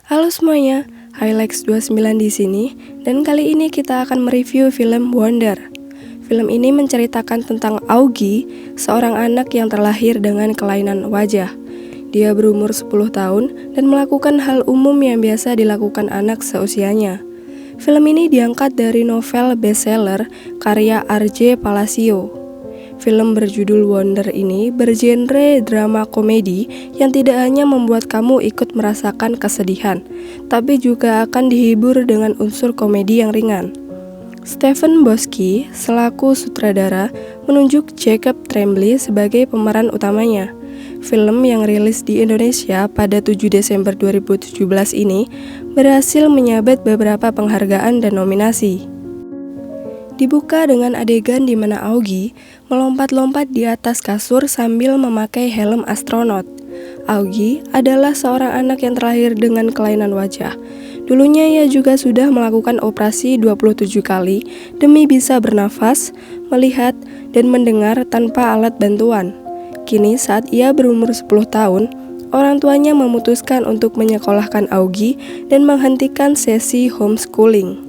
Halo semuanya, Highlights29 di sini dan kali ini kita akan mereview film Wonder. Film ini menceritakan tentang Augie, seorang anak yang terlahir dengan kelainan wajah. Dia berumur 10 tahun dan melakukan hal umum yang biasa dilakukan anak seusianya. Film ini diangkat dari novel bestseller karya R.J. Palacio. Film berjudul Wonder ini bergenre drama komedi yang tidak hanya membuat kamu ikut merasakan kesedihan, tapi juga akan dihibur dengan unsur komedi yang ringan. Stephen Boski selaku sutradara menunjuk Jacob Tremblay sebagai pemeran utamanya. Film yang rilis di Indonesia pada 7 Desember 2017 ini berhasil menyabet beberapa penghargaan dan nominasi. Dibuka dengan adegan di mana Augie melompat-lompat di atas kasur sambil memakai helm astronot. Augie adalah seorang anak yang terlahir dengan kelainan wajah. Dulunya ia juga sudah melakukan operasi 27 kali demi bisa bernafas, melihat, dan mendengar tanpa alat bantuan. Kini saat ia berumur 10 tahun, orang tuanya memutuskan untuk menyekolahkan Augie dan menghentikan sesi homeschooling.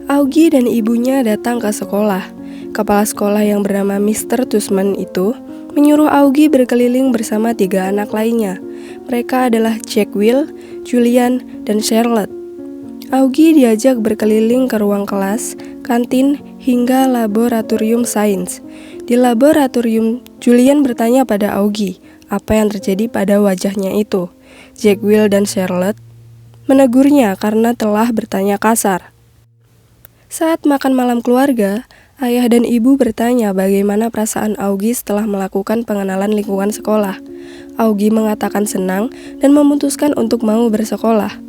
Augie dan ibunya datang ke sekolah. Kepala sekolah yang bernama Mr. Tusman itu menyuruh Augie berkeliling bersama 3 anak lainnya. Mereka adalah Jack Will, Julian, dan Charlotte. Augie diajak berkeliling ke ruang kelas, kantin, hingga laboratorium sains. Di laboratorium, Julian bertanya pada Augie apa yang terjadi pada wajahnya itu. Jack Will dan Charlotte menegurnya karena telah bertanya kasar. Saat makan malam keluarga, ayah dan ibu bertanya bagaimana perasaan Augie setelah melakukan pengenalan lingkungan sekolah. Augie mengatakan senang dan memutuskan untuk mau bersekolah.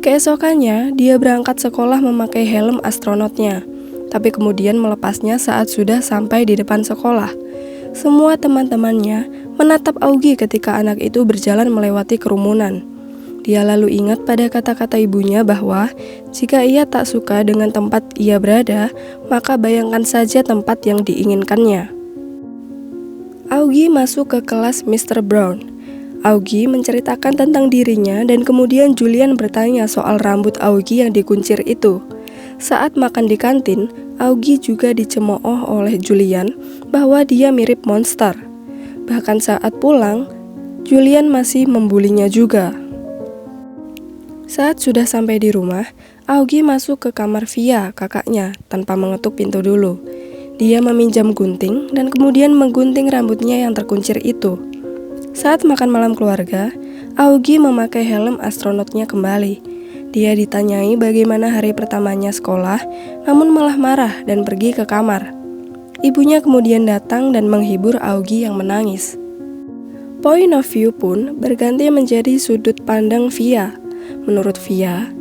Keesokannya, dia berangkat sekolah memakai helm astronotnya, tapi kemudian melepasnya saat sudah sampai di depan sekolah. Semua teman-temannya menatap Augie ketika anak itu berjalan melewati kerumunan. Dia lalu ingat pada kata-kata ibunya bahwa jika ia tak suka dengan tempat ia berada, maka bayangkan saja tempat yang diinginkannya. Augie masuk ke kelas Mr. Brown. Augie menceritakan tentang dirinya dan kemudian Julian bertanya soal rambut Augie yang dikuncir itu. Saat makan di kantin, Augie juga dicemooh oleh Julian bahwa dia mirip monster. Bahkan saat pulang, Julian masih membulinya juga. Saat sudah sampai di rumah, Augie masuk ke kamar Via, kakaknya, tanpa mengetuk pintu dulu. Dia meminjam gunting dan kemudian menggunting rambutnya yang terkuncir itu. Saat makan malam keluarga, Augie memakai helm astronotnya kembali. Dia ditanyai bagaimana hari pertamanya sekolah, namun malah marah dan pergi ke kamar. Ibunya kemudian datang dan menghibur Augie yang menangis. Point of view pun berganti menjadi sudut pandang Via. Menurut Via,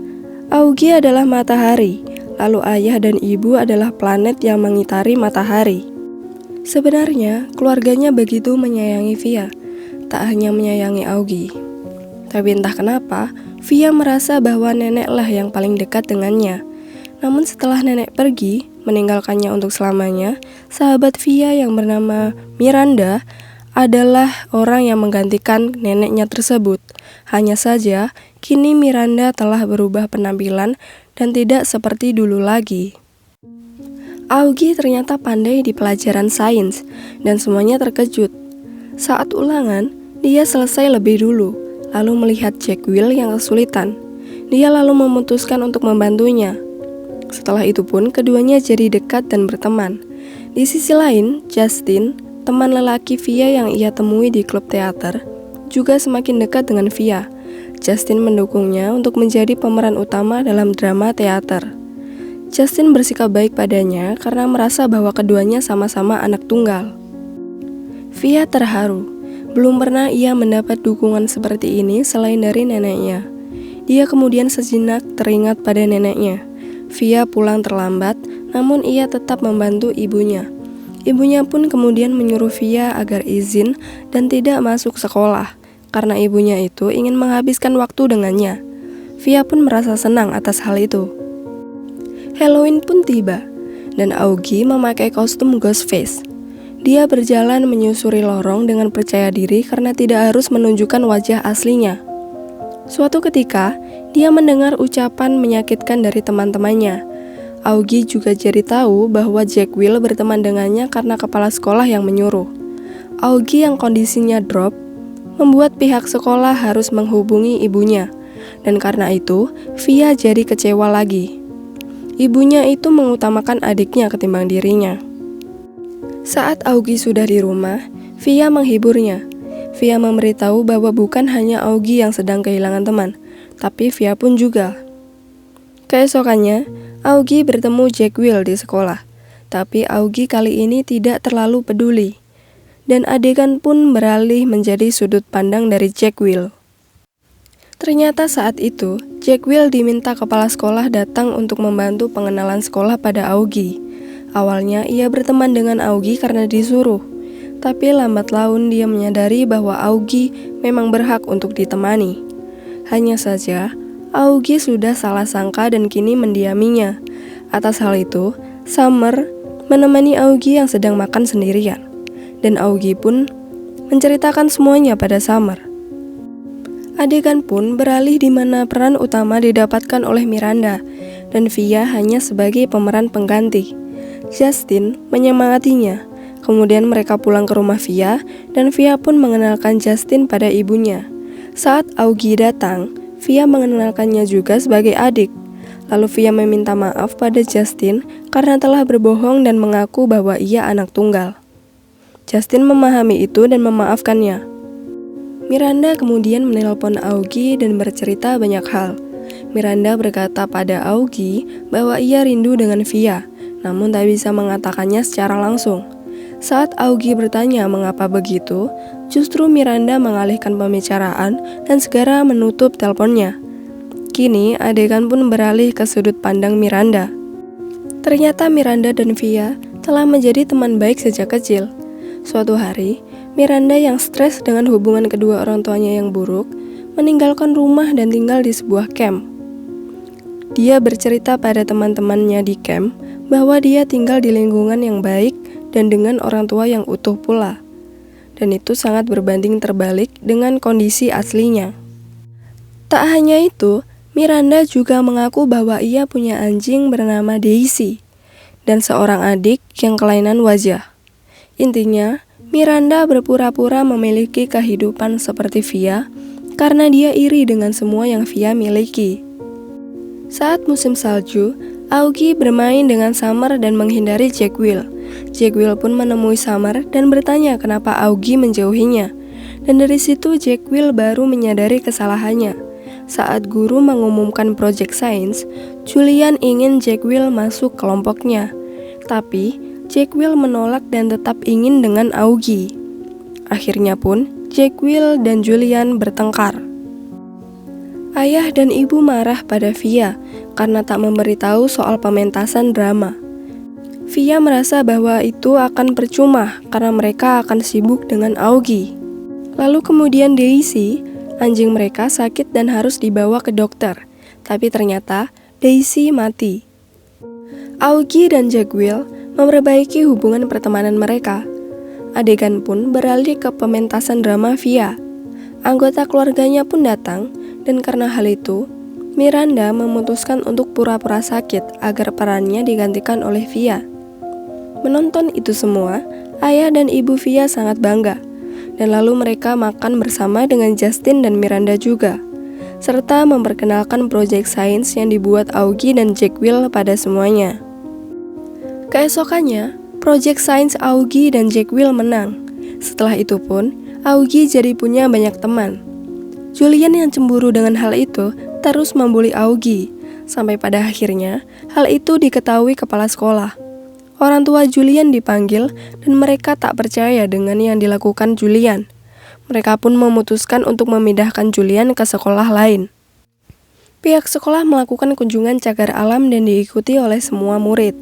Augie adalah matahari, lalu ayah dan ibu adalah planet yang mengitari matahari. Sebenarnya, keluarganya begitu menyayangi Via, tak hanya menyayangi Augie. Tapi entah kenapa, Via merasa bahwa neneklah yang paling dekat dengannya. Namun setelah nenek pergi, meninggalkannya untuk selamanya, sahabat Via yang bernama Miranda adalah orang yang menggantikan neneknya tersebut. Hanya saja, kini Miranda telah berubah penampilan dan tidak seperti dulu lagi. Augie ternyata pandai di pelajaran sains, dan semuanya terkejut. Saat ulangan, dia selesai lebih dulu, lalu melihat Jack Will yang kesulitan. Dia lalu memutuskan untuk membantunya. Setelah itu pun, keduanya jadi dekat dan berteman. Di sisi lain, Justin, teman lelaki Via yang ia temui di klub teater, juga semakin dekat dengan Via. Justin mendukungnya untuk menjadi pemeran utama dalam drama teater. Justin bersikap baik padanya karena merasa bahwa keduanya sama-sama anak tunggal. Via terharu. Belum pernah ia mendapat dukungan seperti ini selain dari neneknya. Dia kemudian sejenak teringat pada neneknya. Via pulang terlambat, namun ia tetap membantu ibunya. Ibunya pun kemudian menyuruh Via agar izin dan tidak masuk sekolah, karena ibunya itu ingin menghabiskan waktu dengannya. Via pun merasa senang atas hal itu. Halloween pun tiba, dan Augie memakai kostum Ghostface. Dia berjalan menyusuri lorong dengan percaya diri karena tidak harus menunjukkan wajah aslinya. Suatu ketika, dia mendengar ucapan menyakitkan dari teman-temannya. Augie juga jadi tahu bahwa Jack Will berteman dengannya karena kepala sekolah yang menyuruh. Augie yang kondisinya drop, membuat pihak sekolah harus menghubungi ibunya. Dan karena itu, Via jadi kecewa lagi. Ibunya itu mengutamakan adiknya ketimbang dirinya. Saat Augie sudah di rumah, Via menghiburnya. Via memberitahu bahwa bukan hanya Augie yang sedang kehilangan teman, tapi Via pun juga. Keesokannya, Augie bertemu Jack Will di sekolah, tapi Augie kali ini tidak terlalu peduli. Dan adegan pun beralih menjadi sudut pandang dari Jack Will. Ternyata saat itu, Jack Will diminta kepala sekolah datang untuk membantu pengenalan sekolah pada Augie. Awalnya ia berteman dengan Augie karena disuruh, tapi lambat laun dia menyadari bahwa Augie memang berhak untuk ditemani. Hanya saja, Augie sudah salah sangka dan kini mendiaminya. Atas hal itu, Summer menemani Augie yang sedang makan sendirian. Dan Augie pun menceritakan semuanya pada Summer. Adegan pun beralih di mana peran utama didapatkan oleh Miranda, dan Via hanya sebagai pemeran pengganti. Justin menyemangatinya. Kemudian mereka pulang ke rumah Via, dan Via pun mengenalkan Justin pada ibunya. Saat Augie datang, Via mengenalkannya juga sebagai adik. Lalu Via meminta maaf pada Justin karena telah berbohong dan mengaku bahwa ia anak tunggal. Justin memahami itu dan memaafkannya. Miranda kemudian menelpon Augie dan bercerita banyak hal. Miranda berkata pada Augie bahwa ia rindu dengan Via, namun tak bisa mengatakannya secara langsung. Saat Augie bertanya mengapa begitu, justru Miranda mengalihkan pembicaraan dan segera menutup teleponnya. Kini adegan pun beralih ke sudut pandang Miranda. Ternyata Miranda dan Via telah menjadi teman baik sejak kecil. Suatu hari, Miranda yang stres dengan hubungan kedua orang tuanya yang buruk, meninggalkan rumah dan tinggal di sebuah camp. Dia bercerita pada teman-temannya di camp bahwa dia tinggal di lingkungan yang baik dan dengan orang tua yang utuh pula. Dan itu sangat berbanding terbalik dengan kondisi aslinya. Tak hanya itu, Miranda juga mengaku bahwa ia punya anjing bernama Daisy dan seorang adik yang kelainan wajah. Intinya, Miranda berpura-pura memiliki kehidupan seperti Via karena dia iri dengan semua yang Via miliki. Saat musim salju, Augie bermain dengan Summer dan menghindari Jack Will. Jack Will pun menemui Summer dan bertanya kenapa Augie menjauhinya. Dan dari situ Jack Will baru menyadari kesalahannya. Saat guru mengumumkan Project Science, Julian ingin Jack Will masuk kelompoknya. Tapi Jack Will menolak dan tetap ingin dengan Augie. Akhirnya pun, Jack Will dan Julian bertengkar. Ayah dan ibu marah pada Via karena tak memberitahu soal pementasan drama. Via merasa bahwa itu akan percuma karena mereka akan sibuk dengan Augie. Lalu kemudian Daisy, anjing mereka sakit dan harus dibawa ke dokter. Tapi ternyata Daisy mati. Augie dan Jack Will memperbaiki hubungan pertemanan mereka. Adegan pun beralih ke pementasan drama Via. Anggota keluarganya pun datang, dan karena hal itu, Miranda memutuskan untuk pura-pura sakit agar perannya digantikan oleh Via. Menonton itu semua, ayah dan ibu Via sangat bangga, dan lalu mereka makan bersama dengan Justin dan Miranda juga, serta memperkenalkan Project Science yang dibuat Augie dan Jack Will pada semuanya. Keesokannya, Project Science Augie dan Jack Will menang. Setelah itu pun, Augie jadi punya banyak teman. Julian yang cemburu dengan hal itu terus membuli Augie, sampai pada akhirnya hal itu diketahui kepala sekolah. Orang tua Julian dipanggil dan mereka tak percaya dengan yang dilakukan Julian. Mereka pun memutuskan untuk memindahkan Julian ke sekolah lain. Pihak sekolah melakukan kunjungan cagar alam dan diikuti oleh semua murid.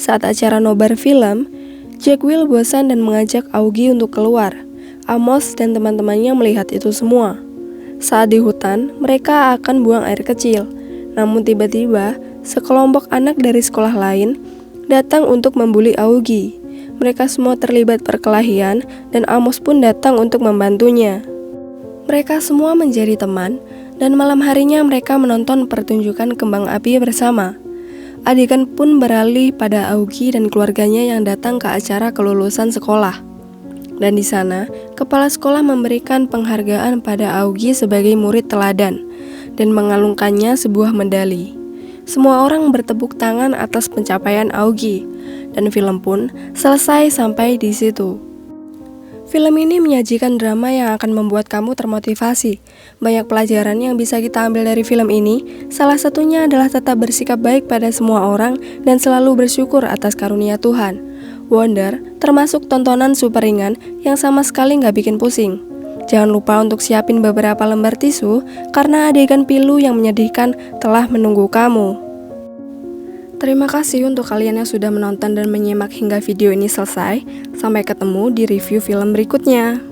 Saat acara nobar film, Jack Will bosan dan mengajak Augie untuk keluar. Amos dan teman-temannya melihat itu semua. Saat di hutan, mereka akan buang air kecil. Namun tiba-tiba, sekelompok anak dari sekolah lain datang untuk membuli Augie. Mereka semua terlibat perkelahian dan Amos pun datang untuk membantunya. Mereka semua menjadi teman Dan malam harinya mereka menonton pertunjukan kembang api bersama. Adegan pun beralih pada Aogi dan keluarganya yang datang ke acara kelulusan sekolah. Dan di sana, kepala sekolah memberikan penghargaan pada Aogi sebagai murid teladan dan mengalungkannya sebuah medali. Semua orang bertepuk tangan atas pencapaian Aogi, dan film pun selesai sampai di situ. Film ini menyajikan drama yang akan membuat kamu termotivasi. Banyak pelajaran yang bisa kita ambil dari film ini. Salah satunya adalah tetap bersikap baik pada semua orang dan selalu bersyukur atas karunia Tuhan. Wonder termasuk tontonan super ringan yang sama sekali nggak bikin pusing. Jangan lupa untuk siapin beberapa lembar tisu karena adegan pilu yang menyedihkan telah menunggu kamu. Terima kasih untuk kalian yang sudah menonton dan menyimak hingga video ini selesai. Sampai ketemu di review film berikutnya.